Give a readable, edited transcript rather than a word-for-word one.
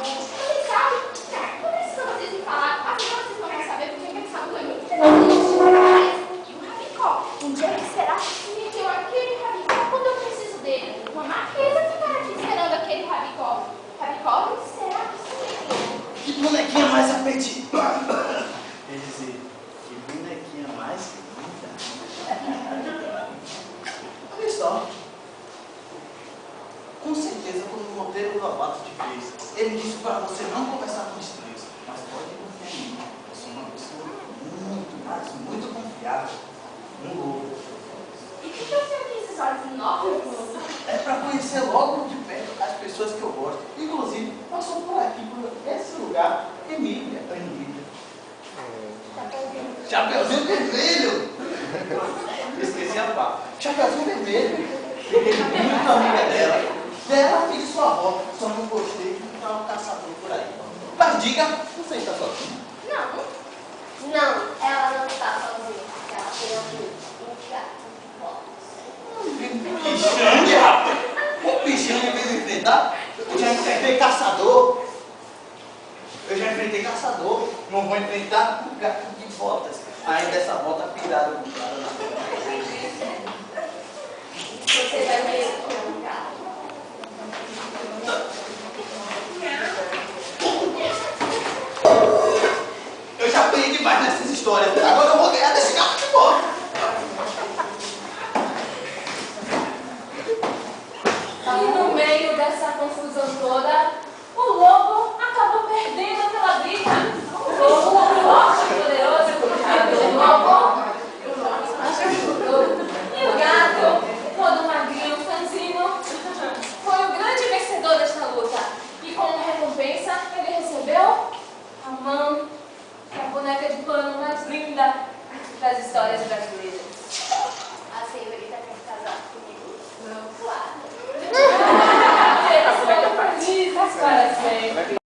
Vocês sabem? Não precisa vocês me falar. Afinal, vocês não vão saber porque a Samu é muito presente. E o Rabicó, um dia que será que se meteu aquele Rabicó quando eu preciso dele? Uma marquesa ficar aqui esperando aquele Rabicó. Rabicó, onde será que se meteu? Que bonequinha mais apetitosa! Quer dizer, que bonequinha mais linda! Olha só. Com certeza, quando o Monteiro Lobato te fez, ele disse para você não conversar com estranhos. Mas pode confiar em mim. Eu sou uma pessoa muito, mas muito confiável. Um lobo. E por que o senhor tem esses olhos enormes? É para conhecer logo de perto as pessoas que eu gosto. Inclusive, passou por aqui, por esse lugar, Emília. Chapeuzinho vermelho! Esqueci a pá. Chapeuzinho vermelho. Fiquei muito amiga dela. Dela e de sua avó. Só não gostei de encontrar um caçador por aí. Mas diga, você está sozinho? Não, ela não está sozinha. Ela tem um gato de botas. Pixangue, rapaz! O Pixangue veio enfrentar? Eu já enfrentei caçador. Não vou enfrentar um gato de botas. Ainda essa bota pirada do cara na frente. Você vai ver